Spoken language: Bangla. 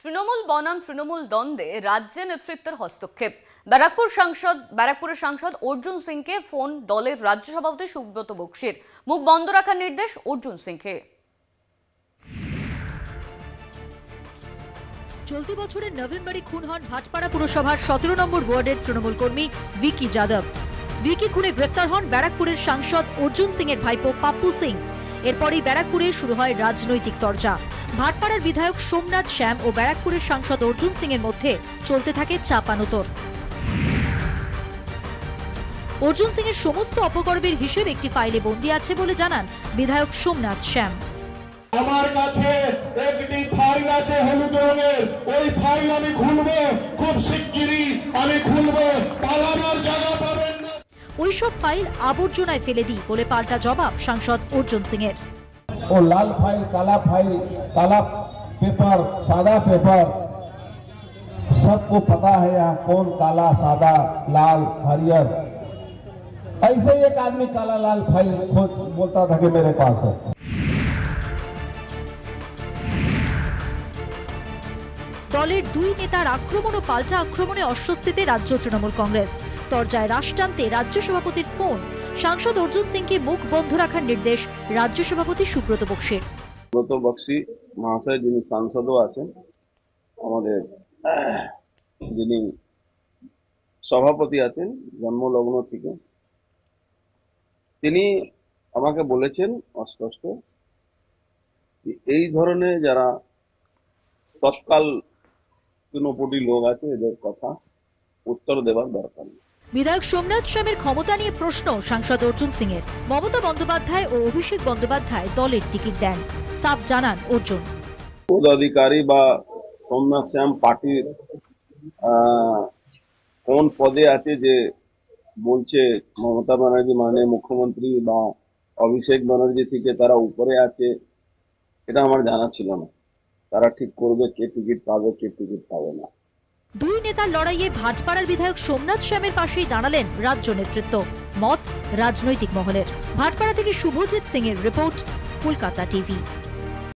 তৃণমূল বনাম তৃণমূল দ্বন্দ্বে রাজ্যে নেতৃত্বের হস্তক্ষেপ। ব্যারাকপুরের সাংসদ অর্জুন সিংকে ফোন দলের রাজ্য সভাপতি সুব্রত বক্সির। মুখ বন্ধ রাখার নির্দেশ অর্জুন সিংকে। চলতি বছরের নভেম্বরে খুন হন ভাটপাড়া পুরসভার 17 নম্বর ওয়ার্ডের তৃণমূল কর্মী ভিকি যাদব। ভিকি খুনে গ্রেপ্তার হন ব্যারাকপুরের সাংসদ অর্জুন সিং এর ভাইপো পাপ্পু সিং। এরপরই ব্যারাকপুরে শুরু হয় রাজনৈতিক তরজা। ভাটপাড়ার বিধায়ক সোমনাথ শ্যাম ও ব্যারাকপুরের সাংসদ অর্জুন সিং এর মধ্যে চলতে থাকে চাপানোতর। অর্জুন সিং এর সমস্ত অপকর্মের হিসেব একটি ফাইলে বন্দী আছে বলে জানান বিধায়ক সোমনাথ শ্যাম। আমার কাছে একটি ফাইল আছে হলুদ রঙের, ওই ফাইল আমি খুলবো, খুব শিগগিরই আমি খুলবো, পালাবার জায়গা পাবেন না। ওইসব ফাইল আবর্জনায় ফেলে দিই বলে পাল্টা জবাব সাংসদ অর্জুন সিং এর। वो लाल फाइल, काला पेपर, सादा पेपर, सबको पता है यहाँ कौन काला, सादा, लाल, हरियर। ऐसे एक आदमी काला लाल फाइल बोलता था कि मेरे पास है। দলের দুই নেতার আক্রমণ ও পাল্টা আক্রমণে অস্বস্তিতে রাজ্য তৃণমূল কংগ্রেস। তরজায় রাশ টানতে রাজ্য সভাপতির ফোন। সাংসদ অর্জুন সিংকে মুখ বন্ধ রাখার নির্দেশ রাজ্য সভাপতি সুব্রত বক্সির। সুব্রত বক্সি মহাশয় যিনি সাংসদও আছেন, আমাদের যিনি সভাপতি আছেন জন্মলগ্ন থেকে, তিনি আমাকে বলেছেন অস্পষ্ট এই ধরনের যারা তৎকাল চুনোপুটি লোক আছে এদের কথা উত্তর দেওয়ার দরকার নেই। বিধায়ক সোমনাথ শ্যামের ক্ষমতা নিয়ে প্রশ্ন সাংসদ অর্জুন সিং এর। মমতা বন্দ্যোপাধ্যায় ও অভিষেক বন্দ্যোপাধ্যায় দলের টিকিট দেন, সাফ জানান অর্জুন। পদাধিকারী বা সোমনাথ শ্যাম পার্টির কোন পদে আছে যে বলছে মমতা ব্যানার্জি মানে মুখ্যমন্ত্রী বা অভিষেক ব্যানার্জি থেকে তারা উপরে আছে, এটা আমার জানা ছিল না। তারা ঠিক করবে কে টিকিট পাবে কে টিকিট পাবে না। দুই নেতার লড়াইয়ে ভাটপাড়ার বিধায়ক সোমনাথ শ্যামের পাশেই দাঁড়ালেন রাজ্য নেতৃত্ব, মত রাজনৈতিক মহলের। ভাটপাড়া থেকে শুভজিৎ সিং এর রিপোর্ট, কলকাতা টিভি।